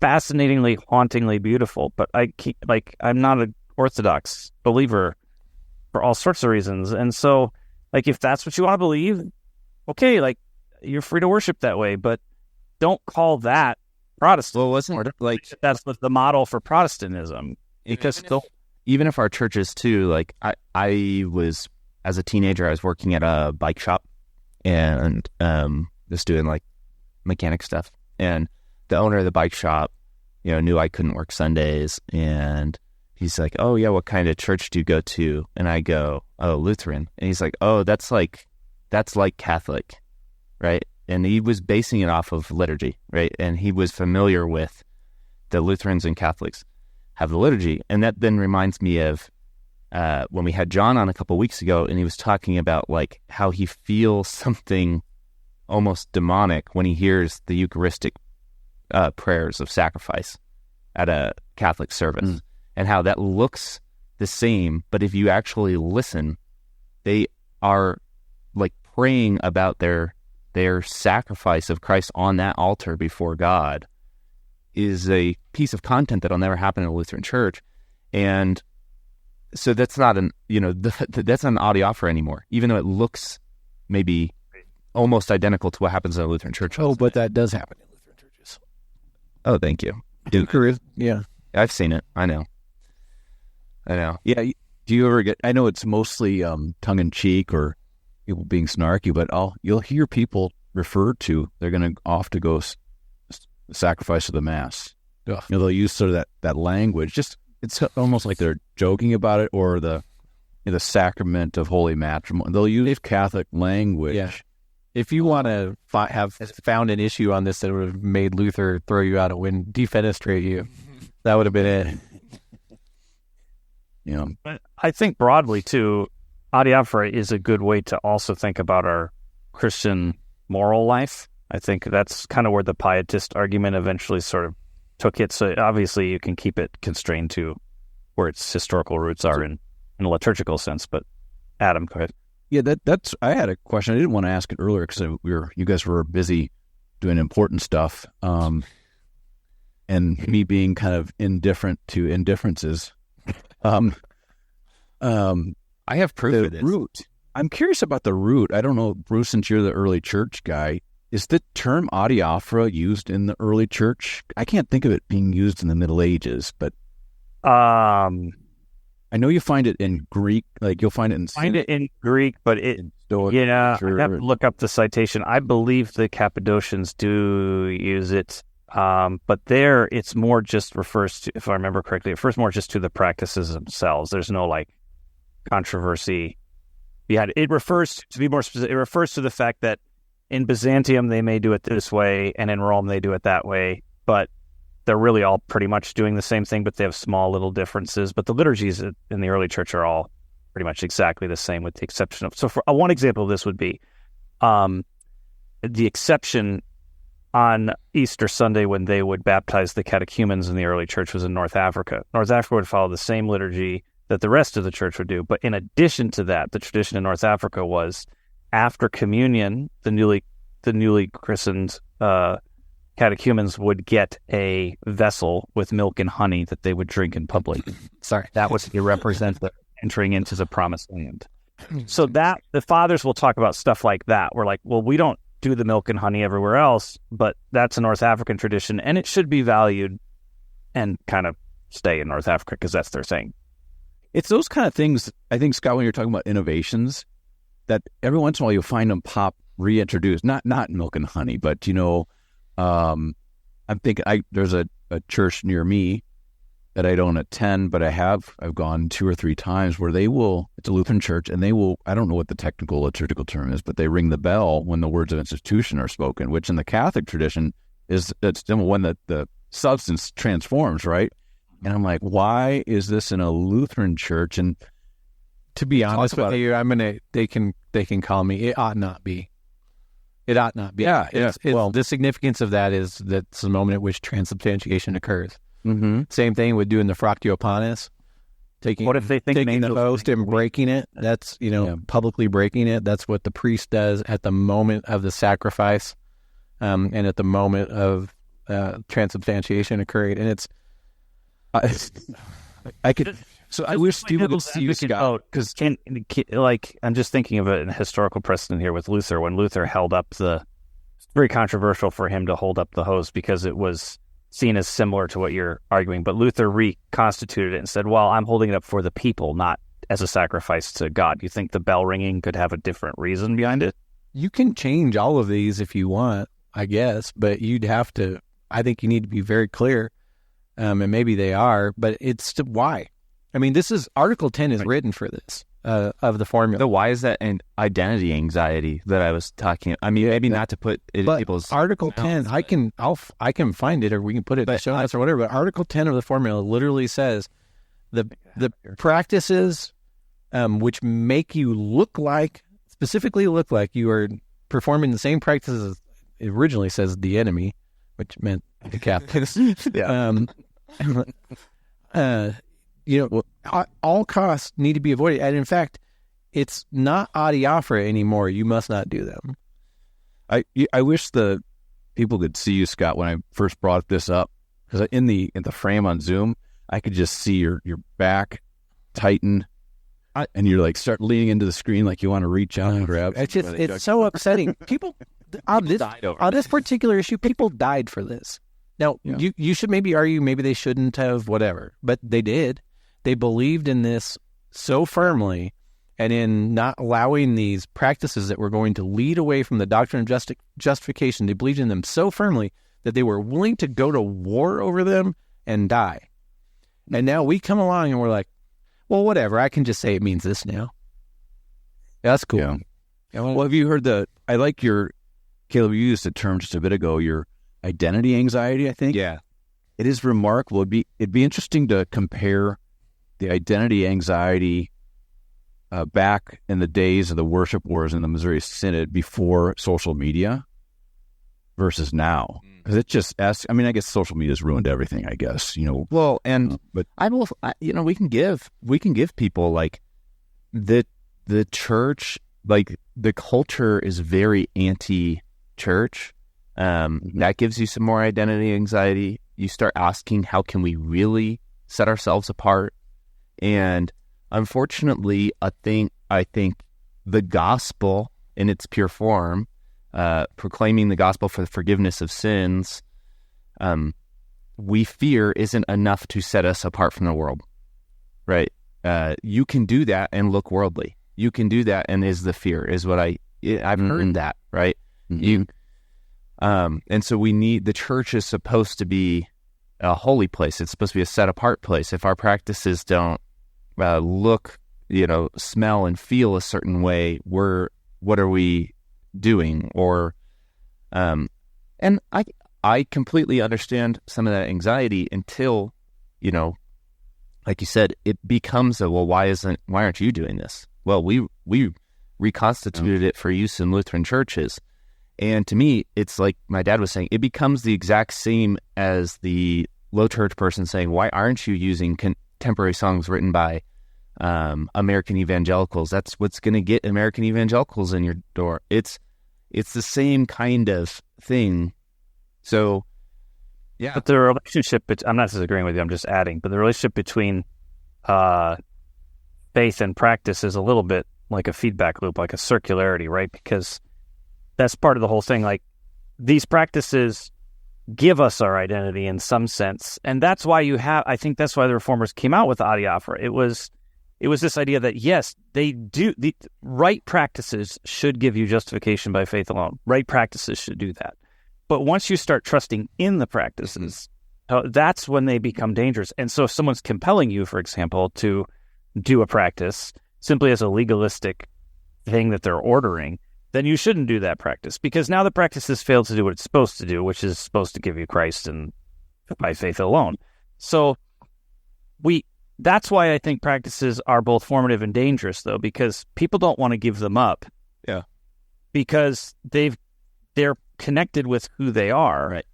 Speaker 3: fascinatingly, hauntingly beautiful, but I'm not an Orthodox believer for all sorts of reasons. And so, like, if that's what you want to believe, okay, like, you're free to worship that way, but don't call that Protestant.
Speaker 1: Well, wasn't like
Speaker 3: that's the model for Protestantism? Because
Speaker 1: even if our churches too, like I was, as a teenager, I was working at a bike shop and just doing like mechanic stuff. And the owner of the bike shop, knew I couldn't work Sundays, and he's like, "Oh yeah, what kind of church do you go to?" And I go, "Oh, Lutheran." And he's like, "Oh, that's like Catholic, right?" And he was basing it off of liturgy, right? And he was familiar with the Lutherans and Catholics have the liturgy. And that then reminds me of when we had John on a couple of weeks ago, and he was talking about like how he feels something almost demonic when he hears the Eucharistic prayers of sacrifice at a Catholic service, and how that looks the same, but if you actually listen, they are like praying about their sacrifice of Christ on that altar before God is a piece of content that'll never happen in a Lutheran church. And so that's not that's not an Adiaphora anymore, even though it looks maybe almost identical to what happens in a Lutheran church.
Speaker 2: Oh, but that does happen in Lutheran churches.
Speaker 1: Oh, thank you.
Speaker 2: Yeah.
Speaker 1: I've seen it. I know.
Speaker 4: Yeah. Do you ever get, I know it's mostly tongue in cheek or people being snarky, but you'll hear people refer to, they're going to off to go sacrifice of the Mass.
Speaker 2: Ugh.
Speaker 4: They'll use sort of that language. Just, it's almost like they're joking about it, or the sacrament of holy matrimony. They'll use Catholic language.
Speaker 2: Yeah. If you want to have found an issue on this that would have made Luther throw you out a window, defenestrate you, that would have been it.
Speaker 3: But I think broadly too, Adiaphora is a good way to also think about our Christian moral life. I think that's kind of where the pietist argument eventually sort of took it. So obviously you can keep it constrained to where its historical roots are in a liturgical sense. But Adam, go ahead.
Speaker 4: Yeah, that's. I had a question. I didn't want to ask it earlier because you guys were busy doing important stuff, and me being kind of indifferent to indifferences.
Speaker 1: I have proof of this.
Speaker 4: Root. I'm curious about the root. I don't know, Bruce, since you're the early church guy, is the term Adiaphora used in the early church? I can't think of it being used in the Middle Ages, but I know you find it in Greek. Like you'll find it in
Speaker 3: Greek, but I have to look up the citation. I believe the Cappadocians do use it, but there it's more just refers to, if I remember correctly, it refers more just to the practices themselves. There's no like controversy behind it. It refers to be more specific. It refers to the fact that in Byzantium they may do it this way, and in Rome they do it that way, but they're really all pretty much doing the same thing, but they have small little differences. But the liturgies in the early church are all pretty much exactly the same, with the exception of... So for one example of this would be the exception on Easter Sunday when they would baptize the catechumens in the early church was in North Africa. North Africa would follow the same liturgy that the rest of the church would do. But in addition to that, the tradition in North Africa was after communion, the newly christened catechumens would get a vessel with milk and honey that they would drink in public. Sorry, that was to represent the entering into the promised land. So that the fathers will talk about stuff like that. We're like, well, we don't do the milk and honey everywhere else, but that's a North African tradition, and it should be valued and kind of stay in North Africa because that's their saying.
Speaker 4: It's those kind of things, I think, Scott, when you're talking about innovations, that every once in a while you'll find them reintroduced. Not milk and honey, but I'm thinking there's a church near me that I don't attend, but I've gone 2 or 3 times where it's a Lutheran church, and I don't know what the technical liturgical term is, but they ring the bell when the words of institution are spoken, which in the Catholic tradition it's when the substance transforms, right? And I'm like, why is this in a Lutheran church? And
Speaker 2: To be honest with you, they can call me. It ought not be. It ought not be.
Speaker 4: Yeah.
Speaker 2: Well, the significance of that is that's the moment at which transubstantiation occurs.
Speaker 4: Mm-hmm.
Speaker 2: Same thing with doing the fractiopanis.
Speaker 3: What if they think
Speaker 2: taking the host and breaking it? That's, publicly breaking it. That's what the priest does at the moment of the sacrifice, and at the moment of transubstantiation occurring. And it's,
Speaker 4: I wish people could see you, Scott.
Speaker 3: Because I'm just thinking of an historical precedent here with Luther. When Luther held up it's very controversial for him to hold up the host because it was seen as similar to what you're arguing. But Luther reconstituted it and said, well, I'm holding it up for the people, not as a sacrifice to God. You think the bell ringing could have a different reason behind it?
Speaker 2: You can change all of these if you want, I guess, but I think you need to be very clear, and maybe they are, but it's why. I mean, Article 10 is written for this, of the formula.
Speaker 1: The why is that an identity anxiety that I was talking. I mean, maybe not to put it in people's
Speaker 2: Article 10. I can find it, or we can put it in the show notes or whatever. But Article 10 of the formula literally says the practices which make you specifically look like you are performing the same practices as it originally says the enemy, which meant the Catholics. All costs need to be avoided. And in fact, it's not Adiaphora anymore. You must not do them.
Speaker 4: I wish the people could see you, Scott, when I first brought this up, because in the frame on Zoom, I could just see your back tighten, and you're like start leaning into the screen like you want to reach out and grab.
Speaker 2: It's so upsetting. People on this particular issue, people died for this. Now, you should maybe argue maybe they shouldn't have, whatever, but they did. They believed in this so firmly, and in not allowing these practices that were going to lead away from the doctrine of justification, they believed in them so firmly that they were willing to go to war over them and die. And now we come along and we're like, well, whatever, I can just say it means this now. That's cool.
Speaker 4: Yeah. Well, have you heard I like Caleb, you used a term just a bit ago, your identity anxiety, I think.
Speaker 1: Yeah.
Speaker 4: It is remarkable. It'd be interesting to compare the identity anxiety back in the days of the worship wars in the Missouri Synod before social media versus now. Because it just, I guess social media's ruined everything, I guess,
Speaker 1: Well, and
Speaker 4: but
Speaker 1: we can give people like the church, like the culture is very anti-church. That gives you some more identity anxiety. You start asking, how can we really set ourselves apart? And unfortunately, I think the gospel in its pure form, proclaiming the gospel for the forgiveness of sins, we fear isn't enough to set us apart from the world, right? You can do that and look worldly. You can do that and is the fear, is what I've heard that, right?
Speaker 4: Mm-hmm.
Speaker 1: And so the church is supposed to be a holy place. It's supposed to be a set apart place. If our practices don't look, smell and feel a certain way, what are we doing? Or, and I completely understand some of that anxiety until, like you said, it becomes why aren't you doing this? Well, we reconstituted it for use in Lutheran churches. And to me, it's like my dad was saying, it becomes the exact same as the low church person saying, why aren't you using contemporary songs written by American evangelicals? That's what's going to get American evangelicals in your door. It's the same kind of thing. So, yeah.
Speaker 3: But the relationship, I'm not disagreeing with you, I'm just adding, but the relationship between faith and practice is a little bit like a feedback loop, like a circularity, right? Because that's part of the whole thing. Like, these practices give us our identity in some sense. And that's why I think that's why the Reformers came out with Adiaphora. It was this idea that, yes, they do, the right practices should give you justification by faith alone. Right practices should do that. But once you start trusting in the practices, that's when they become dangerous. And so if someone's compelling you, for example, to do a practice simply as a legalistic thing that they're ordering, then you shouldn't do that practice, because now the practice has failed to do what it's supposed to do, which is supposed to give you Christ and by faith alone. So that's why I think practices are both formative and dangerous, though, because people don't want to give them up.
Speaker 1: Yeah.
Speaker 3: Because they're connected with who they are.
Speaker 1: Right.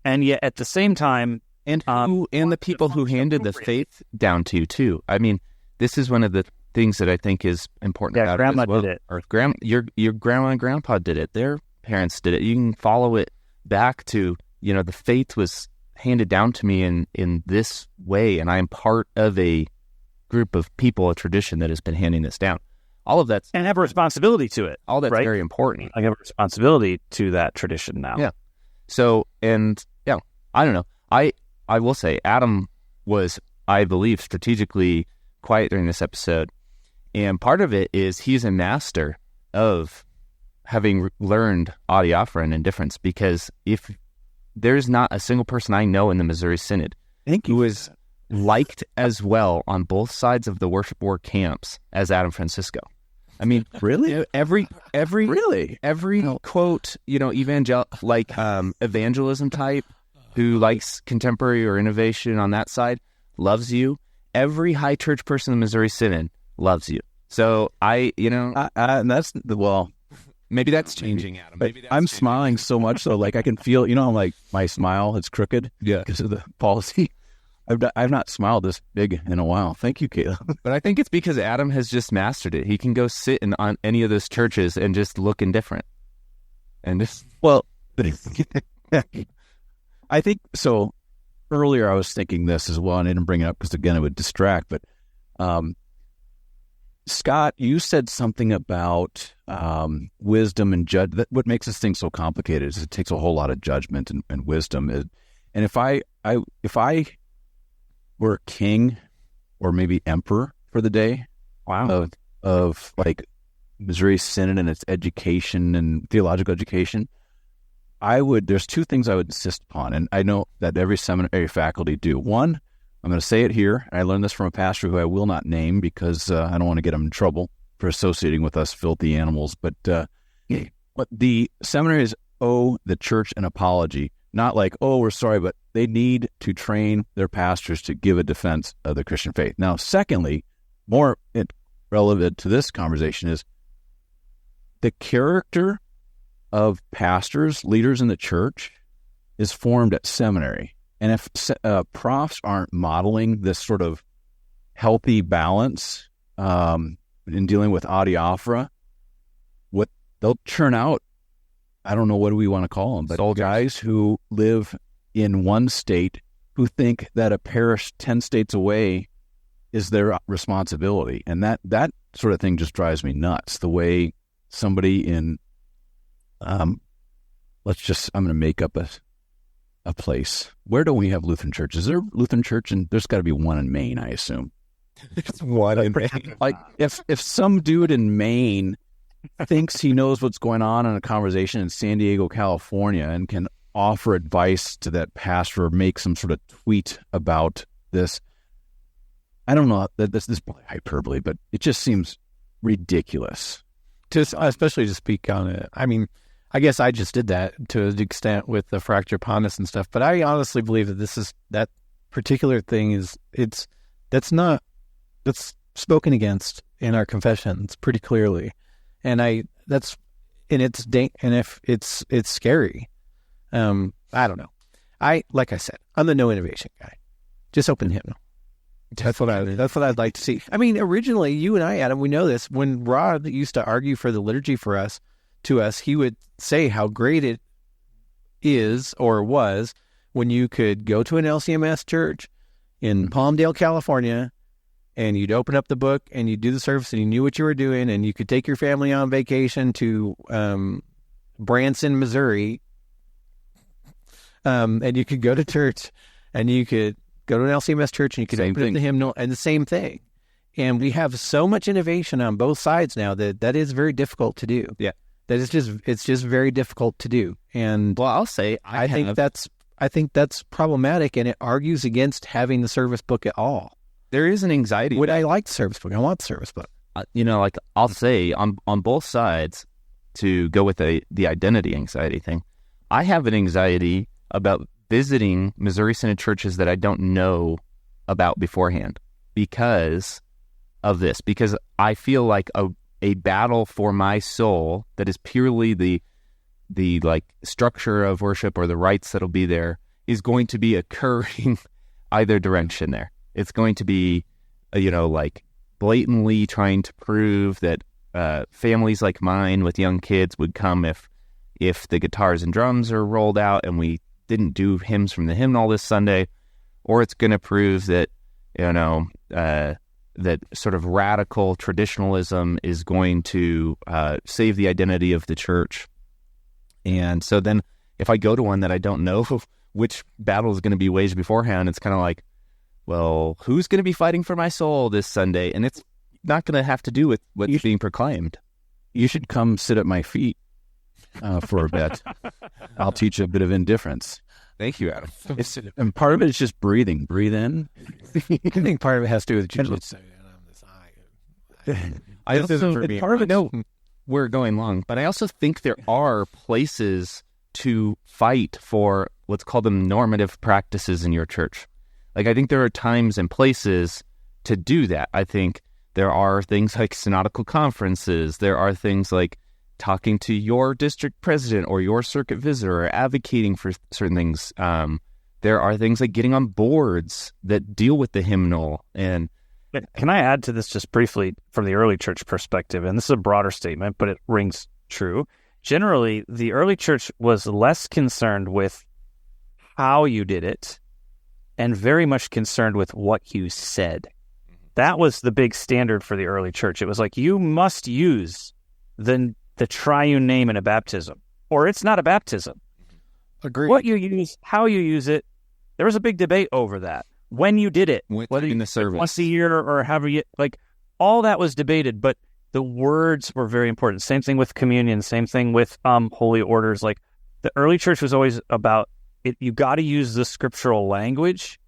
Speaker 3: And yet at the same time,
Speaker 1: and the people who handed the faith down to you too. I mean, this is one of the things that I think is important about
Speaker 3: grandma
Speaker 1: it as well.
Speaker 3: did it.
Speaker 1: Or your grandma and grandpa did it. Their parents did it. You can follow it back to, the faith was handed down to me in this way, and I am part of a group of people, a tradition that has been handing this down. All of that's...
Speaker 3: And have a responsibility to it.
Speaker 1: All that's
Speaker 3: right?
Speaker 1: very important.
Speaker 3: I have a responsibility to that tradition now.
Speaker 1: Yeah. So, I don't know. I will say Adam was, I believe, strategically quiet during this episode. And part of it is he's a master of having learned Adiaphora and indifference, because if there's not a single person I know in the Missouri Synod who is liked as well on both sides of the worship war camps as Adam Francisco. I mean,
Speaker 4: really?
Speaker 1: Every quote, evangelism type who likes contemporary or innovation on that side loves you. Every high church person in the Missouri Synod loves you. So
Speaker 4: and that's
Speaker 1: maybe that's changing, Adam. Maybe that's
Speaker 4: I'm
Speaker 1: changing.
Speaker 4: smiling so much so I can feel, I'm like, my smile, it's crooked.
Speaker 1: Yeah.
Speaker 4: Because of the policy. I've not smiled this big in a while. Thank you, Caleb.
Speaker 1: But I think it's because Adam has just mastered it. He can go sit on any of those churches and just look indifferent. And just...
Speaker 4: Well, I think so. Earlier, I was thinking this as well, and I didn't bring it up because, again, it would distract. But Scott, you said something about wisdom and judge. What makes this thing so complicated is it takes a whole lot of judgment and wisdom. And if I were king or maybe emperor for the day, of like Missouri Synod and its education and theological education, there's two things I would insist upon, and I know that every seminary faculty do. One, I'm going to say it here, and I learned this from a pastor who I will not name because I don't want to get him in trouble for associating with us filthy animals, but the seminaries owe the church an apology, not like, oh, we're sorry, but they need to train their pastors to give a defense of the Christian faith. Now, secondly, more relevant to this conversation is the character of pastors, leaders in the church, is formed at seminary. And if profs aren't modeling this sort of healthy balance in dealing with Adiaphora, what they'll churn out, I don't know what do we want to call them, but
Speaker 1: soldiers.
Speaker 4: Guys who live in one state who think that a parish 10 states away is their responsibility. And that sort of thing just drives me nuts. The way somebody in I'm going to make up a place. Where don't we have Lutheran church? Is there a Lutheran church? And there's got to be one in Maine, I assume.
Speaker 1: There's one in Maine.
Speaker 4: Like if some dude in Maine thinks he knows what's going on in a conversation in San Diego, California, and can offer advice to that pastor or make some sort of tweet about this, I don't know, this is probably hyperbole, but it just seems ridiculous.
Speaker 2: Especially to speak on it. I mean, I guess I just did that to an extent with the fracture pondus and stuff, but I honestly believe that that particular thing that's spoken against in our confessions pretty clearly, and if it's scary. I don't know. Like I said, I'm the no innovation guy. Just open hymnal. That's what I'd like to see. I mean, originally, you and I, Adam, we know this. When Rod used to argue for the liturgy to us, he would say how great it is or was when you could go to an LCMS church in Palmdale, California, and you'd open up the book and you'd do the service and you knew what you were doing, and you could take your family on vacation to Branson, Missouri, and you could go to church and you could go to an LCMS church and you could open up the hymnal and the same thing. And we have so much innovation on both sides now that is very difficult to do.
Speaker 1: Yeah.
Speaker 2: It's just very difficult to do. And
Speaker 1: well, I'll say I think
Speaker 2: that's problematic, and it argues against having the service book at all.
Speaker 1: There is an anxiety.
Speaker 2: Would I like the service book? I want the service book.
Speaker 1: I'll say on both sides, to go with the identity anxiety thing, I have an anxiety about visiting Missouri Synod churches that I don't know about beforehand, because of this, because I feel like a battle for my soul that is purely the like structure of worship or the rites that'll be there is going to be occurring either direction there. It's going to be, like blatantly trying to prove that families like mine with young kids would come if the guitars and drums are rolled out and we didn't do hymns from the hymnal this Sunday, or it's going to prove that, that sort of radical traditionalism is going to save the identity of the church. And so then if I go to one that I don't know which battle is going to be waged beforehand, it's kind of like, well, who's going to be fighting for my soul this Sunday? And it's not going to have to do with what's being proclaimed.
Speaker 4: You should come sit at my feet for a bit. I'll teach you a bit of indifference.
Speaker 1: Thank you, Adam.
Speaker 4: And part of it is just breathing. Breathe in.
Speaker 2: I think part of it has to do with jiu-jitsu.
Speaker 1: We're going long, but I also think there are places to fight for what's called the normative practices in your church. Like, I think there are times and places to do that. I think there are things like synodical conferences. There are things like talking to your district president or your circuit visitor or advocating for certain things. There are things like getting on boards that deal with the hymnal. And
Speaker 3: can I add to this just briefly from the early church perspective? And this is a broader statement, but it rings true. Generally, the early church was less concerned with how you did it and very much concerned with what you said. That was the big standard for the early church. It was like, you must use the triune name in a baptism, or it's not a baptism.
Speaker 2: Agreed.
Speaker 3: What you use, how you use it, there was a big debate over that. When you did it,
Speaker 1: whether in the service
Speaker 3: once a year or however you, like, all that was debated, but the words were very important. Same thing with communion, same thing with holy orders. Like, the early church was always about it. You got to use the scriptural language,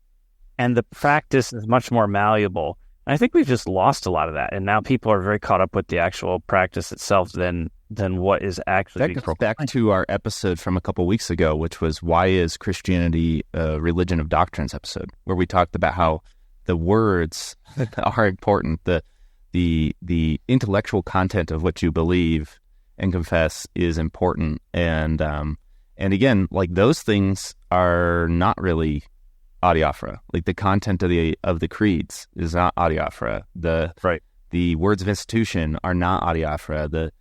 Speaker 3: and the practice is much more malleable. And I think we've just lost a lot of that, and now people are very caught up with the actual practice itself than what is actually.
Speaker 1: That goes back to our episode from a couple weeks ago, which was "Why is Christianity a Religion of Doctrines?" episode, where we talked about how the words are important, the intellectual content of what you believe and confess is important, and again, like, those things are not really adiaphora. Like, the content of the creeds is not adiaphora. The words of institution are not adiaphora. The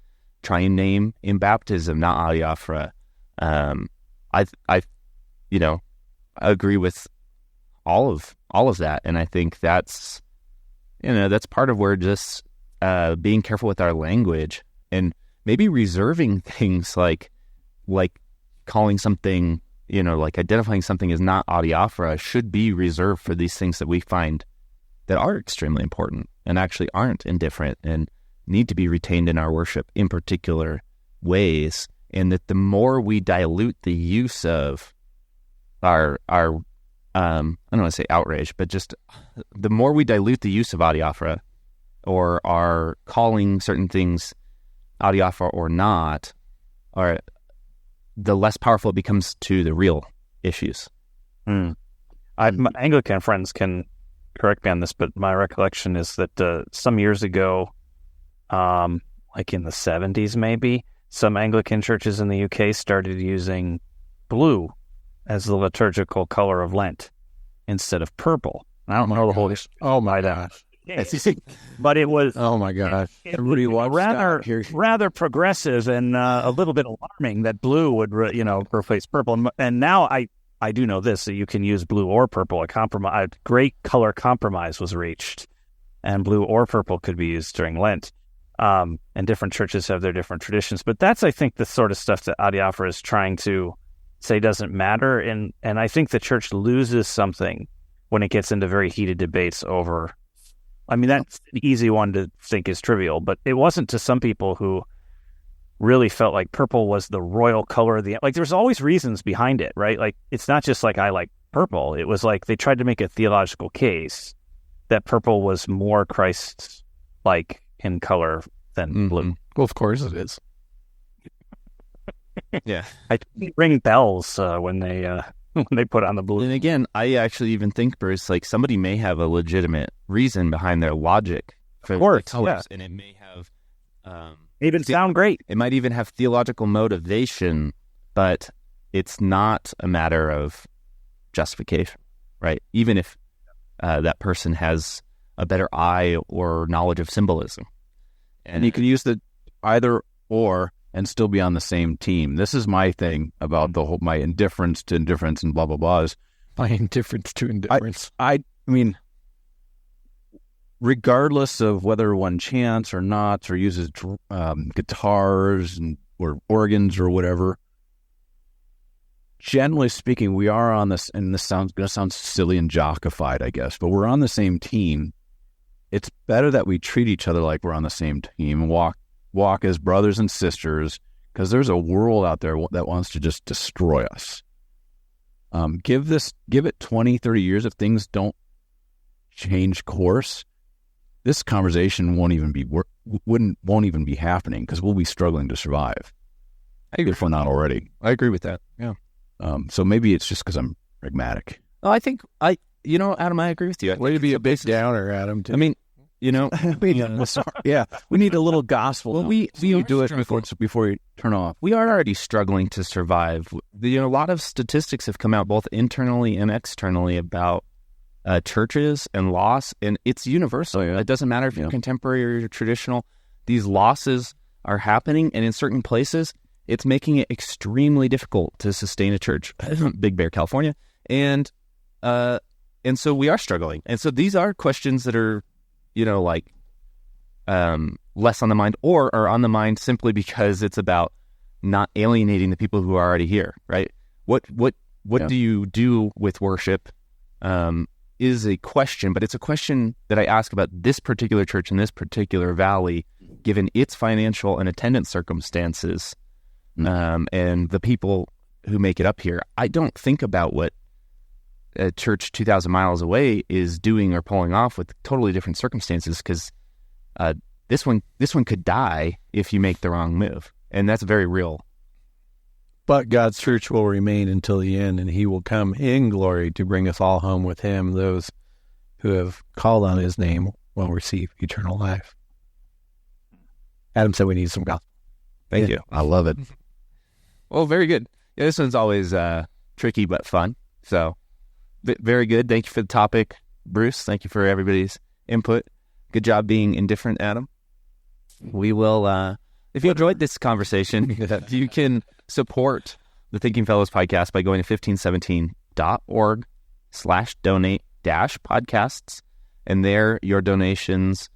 Speaker 1: triune name in baptism, not adiaphora. I agree with all of that, and I think that's part of where just being careful with our language and maybe reserving things like calling something, like identifying something as not adiaphora should be reserved for these things that we find that are extremely important and actually aren't indifferent and need to be retained in our worship in particular ways. And that the more we dilute the use of our I don't want to say outrage, but just the more we dilute the use of adiaphora, or are calling certain things adiaphora or not, or the less powerful it becomes to the real issues.
Speaker 3: My Anglican friends can correct me on this, but my recollection is that some years ago, like in the 70s maybe, some Anglican churches in the UK started using blue as the liturgical color of Lent instead of purple. I don't know the whole history.
Speaker 2: Oh my gosh.
Speaker 3: But it was,
Speaker 2: oh my gosh,
Speaker 3: everybody rather progressive and a little bit alarming that blue would replace purple. And now I do know this, that you can use blue or purple. A great color compromise was reached, and blue or purple could be used during Lent. And different churches have their different traditions, but that's, I think, the sort of stuff that Adiaphora is trying to say doesn't matter. And I think the church loses something when it gets into very heated debates over. I mean, that's an easy one to think is trivial, but it wasn't to some people who really felt like purple was the royal color of the, like, there's always reasons behind it, right? Like, it's not just like I like purple. It was like they tried to make a theological case that purple was more Christ-like in color than blue.
Speaker 2: Well, of course it is.
Speaker 1: Yeah.
Speaker 3: I ring bells when they when they put on the blue.
Speaker 1: And again, I actually even think, Bruce, like somebody may have a legitimate reason behind their logic for the colors, and it may have
Speaker 3: Even sound great.
Speaker 1: It might even have theological motivation, but it's not a matter of justification, right? Even if that person has a better eye or knowledge of symbolism.
Speaker 4: And you can use the either or and still be on the same team. This is my thing about the whole, my indifference to indifference and blah, blah, blah.
Speaker 2: My indifference to indifference.
Speaker 4: I mean, regardless of whether one chants or not, or uses guitars or organs or whatever, generally speaking, we are on this, and this sounds going to sound silly and jockified, I guess, but we're on the same team. It's better that we treat each other like we're on the same team and walk as brothers and sisters, because there's a world out there that wants to just destroy us. Give it 20, 30 years. If things don't change course, this conversation won't even be happening, because we'll be struggling to survive. If we're not already.
Speaker 1: I agree with that. Yeah.
Speaker 4: So maybe it's just because I'm pragmatic.
Speaker 1: Oh, I think Adam, I agree with you.
Speaker 2: Way to be a big downer, Adam.
Speaker 1: I mean,
Speaker 4: yeah, we need a little gospel.
Speaker 1: Well, we
Speaker 4: do it before you turn off.
Speaker 1: We are already struggling to survive. A lot of statistics have come out both internally and externally about churches and loss, and it's universal. It doesn't matter if you're contemporary or you're traditional. These losses are happening, and in certain places, it's making it extremely difficult to sustain a church. Big Bear, California, and so we are struggling. And so these are questions that are, less on the mind, or are on the mind simply because it's about not alienating the people who are already here, right? What do you do with worship is a question, but it's a question that I ask about this particular church in this particular valley, given its financial and attendance circumstances, and the people who make it up here. I don't think about what a church 2,000 miles away is doing or pulling off with totally different circumstances, because this one could die if you make the wrong move, and that's very real.
Speaker 2: But God's church will remain until the end, and he will come in glory to bring us all home with him. Those who have called on his name will receive eternal life. Adam said we need some gospel.
Speaker 1: Thank you.
Speaker 4: I love it.
Speaker 1: Well, very good. Yeah, this one's always tricky but fun. So very good. Thank you for the topic, Bruce. Thank you for everybody's input. Good job being indifferent, Adam. We will, if you enjoyed this conversation, you can support the Thinking Fellows podcast by going to 1517.org/donate-podcasts. And there, your donations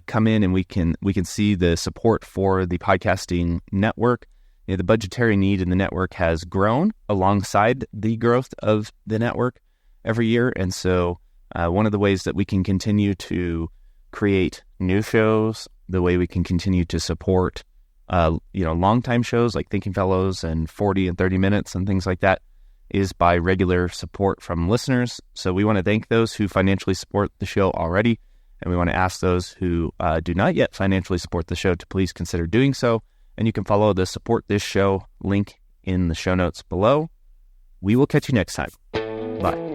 Speaker 1: come in, and we can see the support for the podcasting network. The budgetary need in the network has grown alongside the growth of the network every year. And so one of the ways that we can continue to create new shows, the way we can continue to support long-time shows like Thinking Fellows and 40 and 30 Minutes and things like that, is by regular support from listeners. So we want to thank those who financially support the show already, and we want to ask those who do not yet financially support the show to please consider doing so. And you can follow the Support This Show link in the show notes below. We will catch you next time. Bye.